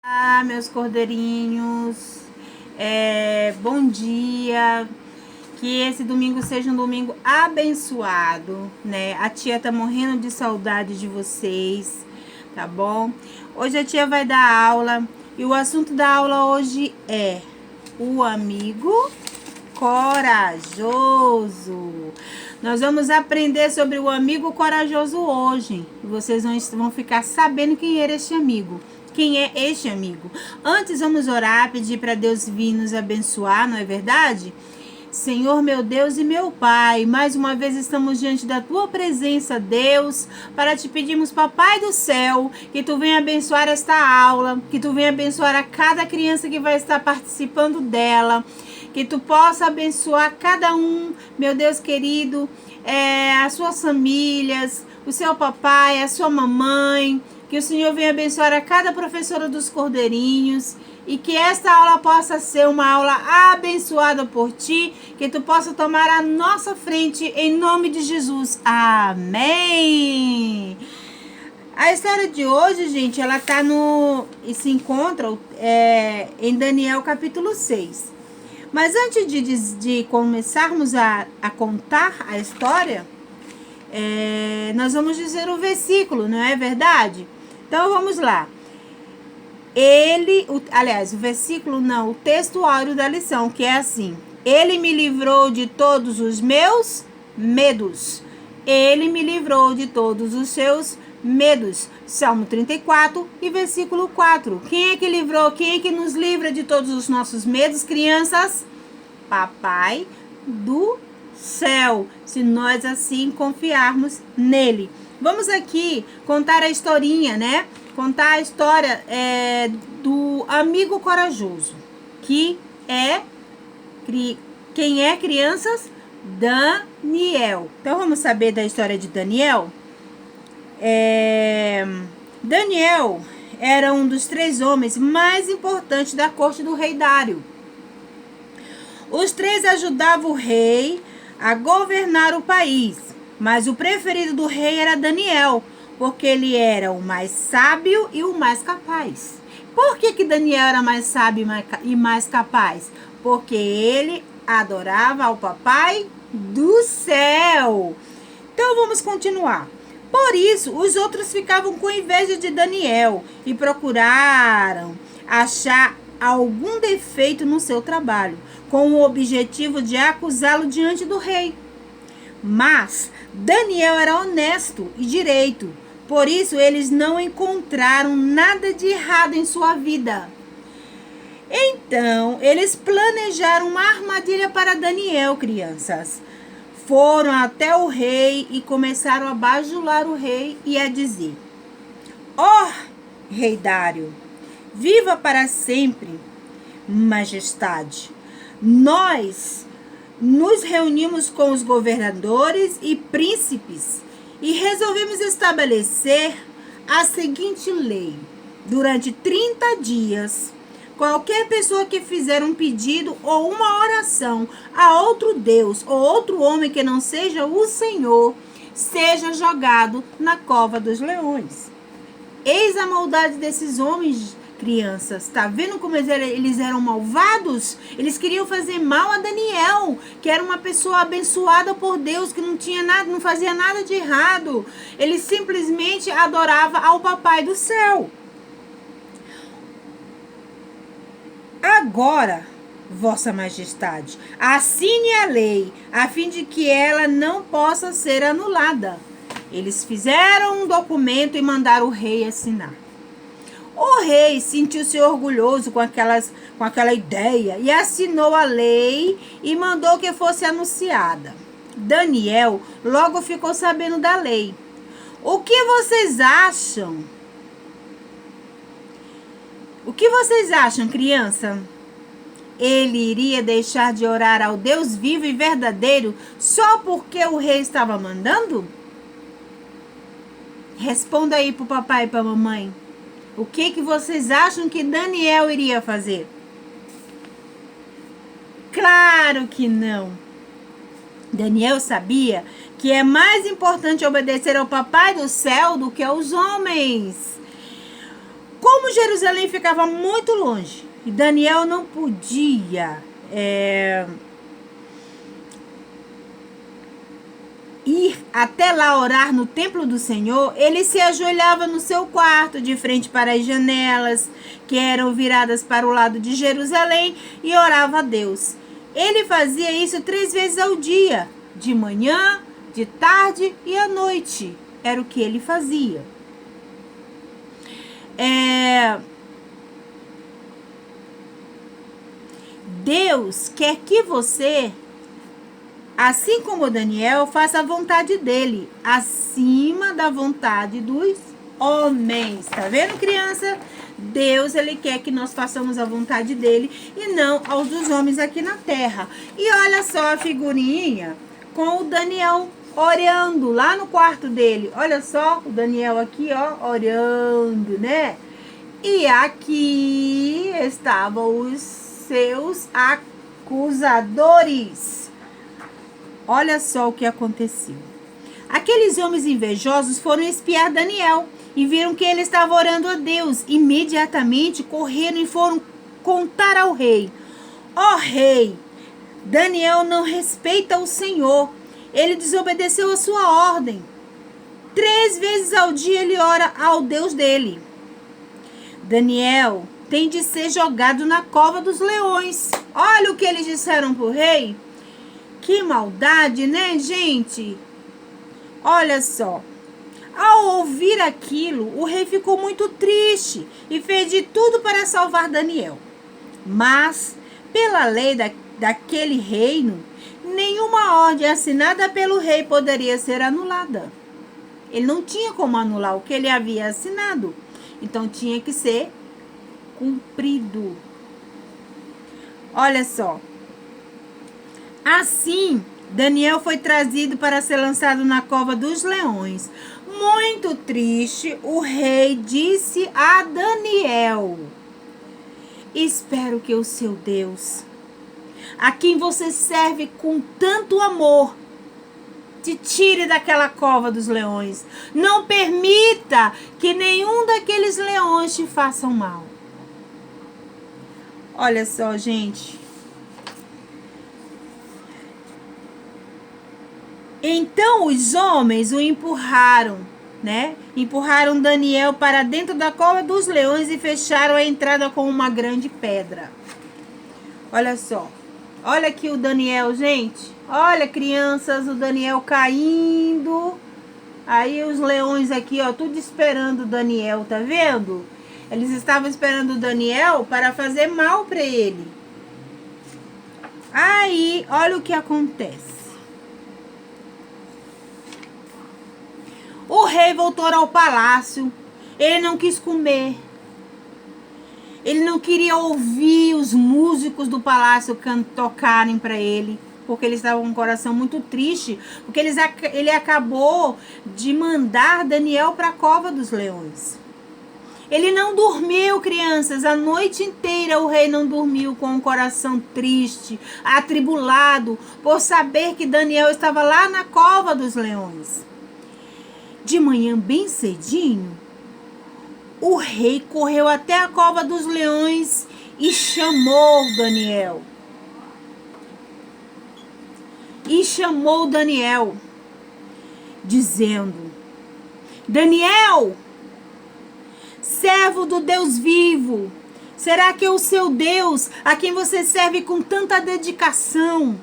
Olá, meus cordeirinhos, bom dia, que esse domingo seja um domingo abençoado, né? A tia tá morrendo de saudade de vocês, tá bom? Hoje a tia vai dar aula e o assunto da aula hoje é o amigo corajoso. Nós vamos aprender sobre o amigo corajoso hoje. Vocês vão ficar sabendo quem era este amigo. Quem é este amigo? Antes vamos orar, pedir para Deus vir nos abençoar, não é verdade? Senhor, meu Deus e meu Pai, mais uma vez estamos diante da Tua presença, Deus, para te pedirmos, Papai do céu, que Tu venha abençoar esta aula, que Tu venha abençoar a cada criança que vai estar participando dela, que Tu possa abençoar cada um, meu Deus querido, as suas famílias, o seu papai, a sua mamãe, que o Senhor venha abençoar a cada professora dos cordeirinhos e que esta aula possa ser uma aula abençoada por Ti, que Tu possa tomar a nossa frente em nome de Jesus. Amém! A história de hoje, gente, ela tá se encontra em Daniel capítulo 6. Mas antes de começarmos a contar a história, nós vamos dizer o versículo, não é verdade? Então vamos lá. O versículo não, o texto áureo da lição, que é assim: Ele me livrou de todos os meus medos. Ele me livrou de todos os seus medos. Salmo 34 e versículo 4. Quem é que livrou? Quem é que nos livra de todos os nossos medos, crianças? Papai do céu, se nós assim confiarmos nele. Vamos aqui contar a historinha, né? Contar a história do amigo corajoso, que quem é, crianças? Daniel. Então vamos saber da história de Daniel. Daniel era um dos 3 homens mais importantes da corte do rei Dário. Os 3 ajudavam o rei a governar o país, mas o preferido do rei era Daniel, porque ele era o mais sábio e o mais capaz. Por que Daniel era mais sábio e mais capaz? Porque ele adorava ao Papai do céu. Então vamos continuar. Por isso, os outros ficavam com inveja de Daniel e procuraram achar algum defeito no seu trabalho, com o objetivo de acusá-lo diante do rei. Mas Daniel era honesto e direito, por isso eles não encontraram nada de errado em sua vida. Então, eles planejaram uma armadilha para Daniel, crianças. Foram até o rei e começaram a bajular o rei e a dizer: Rei Dário, viva para sempre, majestade. Nós nos reunimos com os governadores e príncipes e resolvemos estabelecer a seguinte lei: durante 30 dias, qualquer pessoa que fizer um pedido ou uma oração a outro Deus ou outro homem que não seja o Senhor, seja jogado na cova dos leões. Eis a maldade desses homens, crianças. Tá vendo como eles eram malvados? Eles queriam fazer mal a Daniel, que era uma pessoa abençoada por Deus, que não tinha nada, não fazia nada de errado. Ele simplesmente adorava ao Papai do céu. Agora, Vossa Majestade, assine a lei, a fim de que ela não possa ser anulada. Eles fizeram um documento e mandaram o rei assinar. O rei sentiu-se orgulhoso com aquela ideia e assinou a lei e mandou que fosse anunciada. Daniel logo ficou sabendo da lei. O que vocês acham? O que vocês acham, criança? Ele iria deixar de orar ao Deus vivo e verdadeiro só porque o rei estava mandando? Responda aí pro papai e pra mamãe. O que vocês acham que Daniel iria fazer? Claro que não. Daniel sabia que é mais importante obedecer ao Papai do céu do que aos homens. Como como Jerusalém ficava muito longe e Daniel não podia ir até lá orar no templo do Senhor, ele se ajoelhava no seu quarto, de frente para as janelas, que eram viradas para o lado de Jerusalém, e orava a Deus. Ele fazia isso 3 vezes ao dia, de manhã, de tarde e à noite. Era o que ele fazia. Deus quer que você, assim como Daniel, faça a vontade dele, acima da vontade dos homens. Tá vendo, criança? Deus, ele quer que nós façamos a vontade dele e não aos dos homens aqui na terra. E olha só a figurinha com o Daniel orando lá no quarto dele. Olha só, o Daniel aqui, ó, orando, né? E aqui estavam os seus acusadores. Olha só o que aconteceu. Aqueles homens invejosos foram espiar Daniel e viram que ele estava orando a Deus. Imediatamente correram e foram contar ao rei. Ó rei, Daniel não respeita o Senhor. Ele desobedeceu a sua ordem. 3 vezes ao dia ele ora ao Deus dele. Daniel tem de ser jogado na cova dos leões. Olha o que eles disseram para o rei. Que maldade, né, gente? Olha só. Ao ouvir aquilo, o rei ficou muito triste e fez de tudo para salvar Daniel. Mas, pela lei daquele reino, nenhuma ordem assinada pelo rei poderia ser anulada. Ele não tinha como anular o que ele havia assinado. Então, tinha que ser cumprido. Olha só. Assim, Daniel foi trazido para ser lançado na cova dos leões. Muito triste, o rei disse a Daniel: espero que o seu Deus, a quem você serve com tanto amor, te tire daquela cova dos leões. Não permita que nenhum daqueles leões te façam mal. Olha só, gente. Então os homens o empurraram, né? Empurraram Daniel para dentro da cova dos leões e fecharam a entrada com uma grande pedra. Olha só. Olha aqui o Daniel, gente. Olha, crianças, o Daniel caindo. Aí os leões aqui, ó, tudo esperando o Daniel, tá vendo? Eles estavam esperando o Daniel para fazer mal para ele. Aí, olha o que acontece. O rei voltou ao palácio. Ele não quis comer. Ele não queria ouvir os músicos do palácio tocarem para ele, porque ele estava com um coração muito triste, porque ele acabou de mandar Daniel para a cova dos leões. Ele não dormiu, crianças, a noite inteira o rei não dormiu, com o coração triste, atribulado, por saber que Daniel estava lá na cova dos leões. De manhã, bem cedinho, o rei correu até a cova dos leões e chamou Daniel. Dizendo: Daniel, servo do Deus vivo, será que o seu Deus, a quem você serve com tanta dedicação,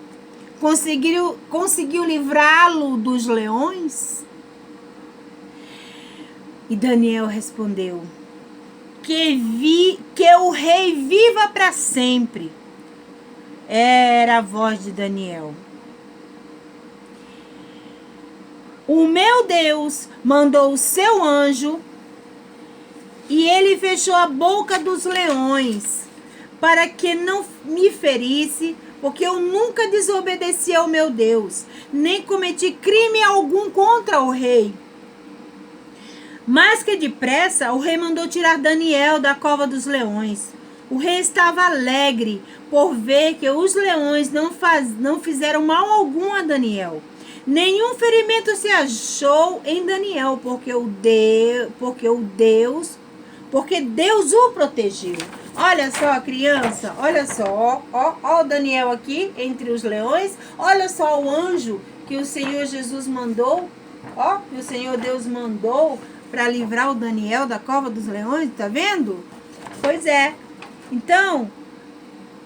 conseguiu livrá-lo dos leões? E Daniel respondeu: que o rei viva para sempre. Era a voz de Daniel. O meu Deus mandou o seu anjo e ele fechou a boca dos leões para que não me ferisse, porque eu nunca desobedeci ao meu Deus, nem cometi crime algum contra o rei. Mais que depressa, o rei mandou tirar Daniel da cova dos leões. O rei estava alegre por ver que os leões não fizeram mal algum a Daniel. Nenhum ferimento se achou em Daniel, porque o Deus porque Deus o protegeu. Olha só, criança, olha só, ó o Daniel aqui entre os leões. Olha só o anjo que o Senhor Jesus mandou, ó, que o Senhor Deus mandou para livrar o Daniel da cova dos leões, tá vendo? Pois é. Então,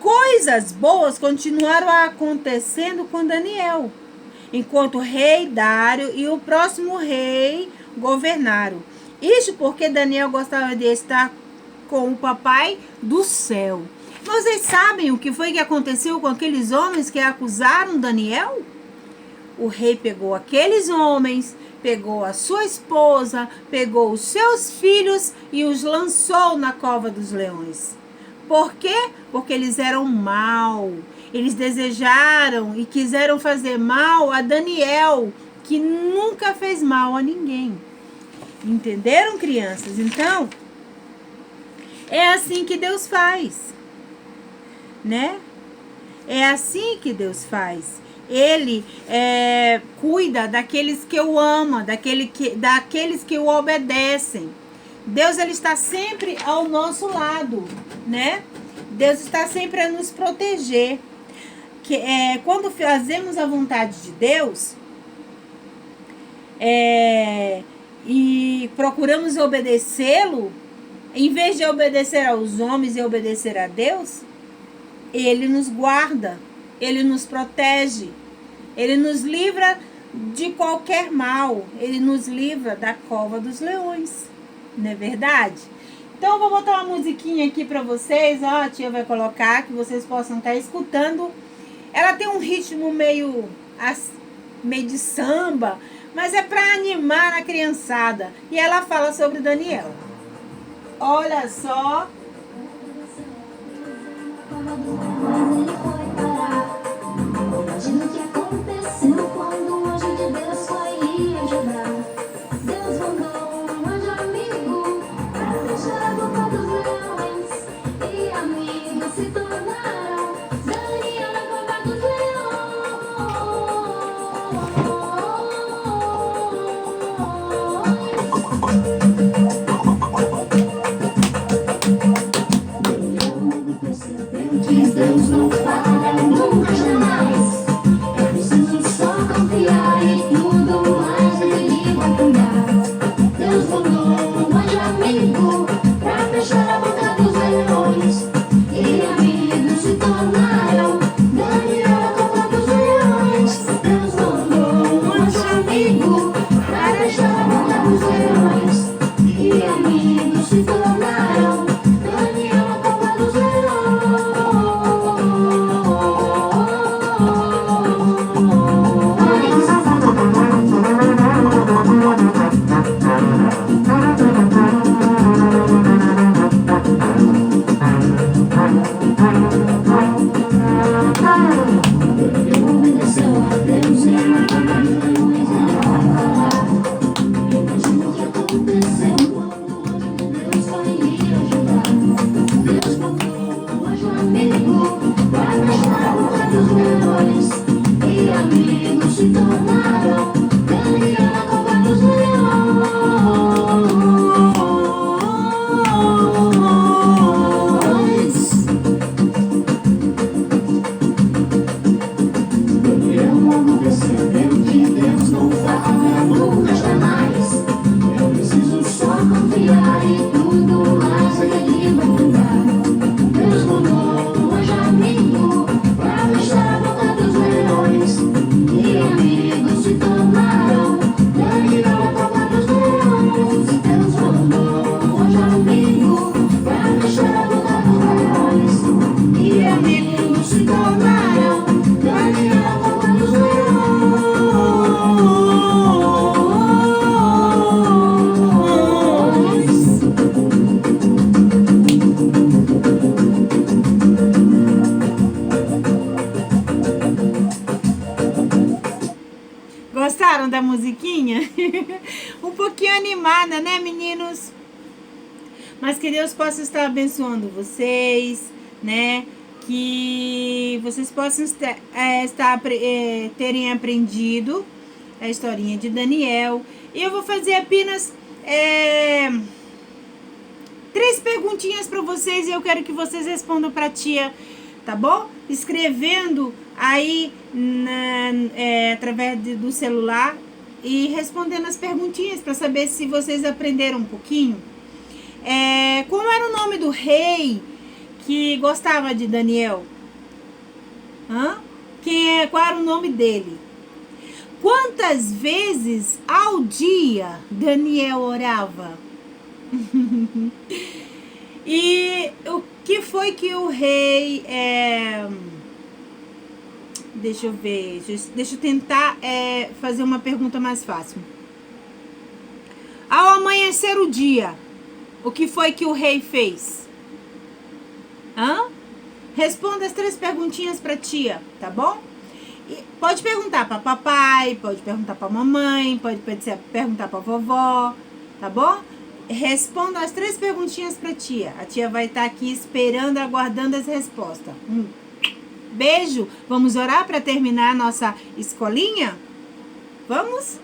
coisas boas continuaram acontecendo com Daniel, enquanto o rei Dário e o próximo rei governaram. Isso porque Daniel gostava de estar com o papai do céu. Vocês sabem o que foi que aconteceu com aqueles homens que acusaram Daniel? O rei pegou aqueles homens, pegou a sua esposa, pegou os seus filhos e os lançou na cova dos leões. Por quê? Porque eles eram mau. Eles desejaram e quiseram fazer mal a Daniel, que nunca fez mal a ninguém. Entenderam, crianças? Então, é assim que Deus faz, né? É assim que Deus faz. Ele cuida daqueles que o ama, daqueles que o obedecem. Deus, ele está sempre ao nosso lado, né? Deus está sempre a nos proteger. Quando fazemos a vontade de Deus e procuramos obedecê-lo, em vez de obedecer aos homens e obedecer a Deus, ele nos guarda, ele nos protege, ele nos livra de qualquer mal, ele nos livra da cova dos leões, não é verdade? Então eu vou botar uma musiquinha aqui para vocês, ó, a tia vai colocar, que vocês possam estar escutando. Ela tem um ritmo meio de samba, mas é para animar a criançada, e ela fala sobre Daniel. Olha só. Imagina o que aconteceu quando o anjo de Deus foi lhe ajudar. Deus mandou um anjo amigo para fechar a boca dos leões. E amigos se tornaram Daniel na cova dos leões. Que Deus não para nunca jamais. É preciso só confiar e tudo mais ele vai cuidar. Deus mandou um anjo amigo pra fechar a boca dos leões. E amigos se tornaram Daniel na cova dos leões. Deus mandou um anjo amigo pra fechar a boca dos leões. E amigos se tornaram Daniel na cova dos leões. Gostaram da musiquinha? Um pouquinho animada, né, meninos? Mas que Deus possa estar abençoando vocês, né? Que vocês possam terem aprendido a historinha de Daniel. E eu vou fazer apenas 3 perguntinhas para vocês e eu quero que vocês respondam para a tia, tá bom? Escrevendo aí através do celular e respondendo as perguntinhas para saber se vocês aprenderam um pouquinho. Como era o nome do rei que gostava de Daniel? Qual era o nome dele? Quantas vezes ao dia Daniel orava? E o que foi que o rei... Deixa eu ver. Deixa eu tentar fazer uma pergunta mais fácil. Ao amanhecer o dia, o que foi que o rei fez? Responda as 3 perguntinhas para tia, tá bom? E pode perguntar para papai, pode perguntar para mamãe, pode perguntar para vovó, tá bom? Responda as 3 perguntinhas para tia. A tia vai estar aqui esperando, aguardando as respostas. Beijo. Vamos orar para terminar a nossa escolinha? Vamos?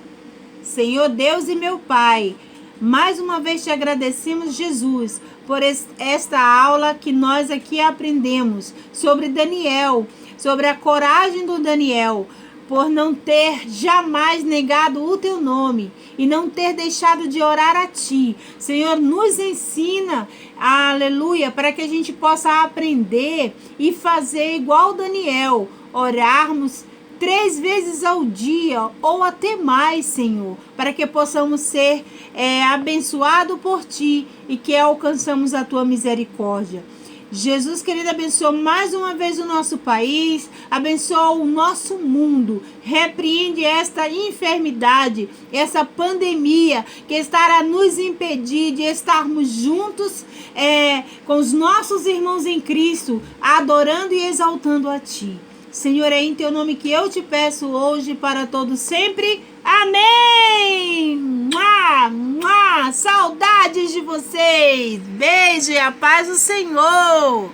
Senhor Deus e meu Pai, mais uma vez te agradecemos, Jesus, por esta aula que nós aqui aprendemos sobre Daniel, sobre a coragem do Daniel, por não ter jamais negado o teu nome e não ter deixado de orar a ti. Senhor, nos ensina, aleluia, para que a gente possa aprender e fazer igual Daniel, orarmos 3 vezes ao dia ou até mais, Senhor, para que possamos ser abençoados por ti e que alcançamos a tua misericórdia. Jesus, querido, abençoa mais uma vez o nosso país, abençoa o nosso mundo, repreende esta enfermidade, essa pandemia que estará nos impedir de estarmos juntos com os nossos irmãos em Cristo, adorando e exaltando a Ti. Senhor, é em Teu nome que eu te peço hoje para todos sempre. Amém! Mua, mua. Saudades de vocês! Beijo e a paz do Senhor!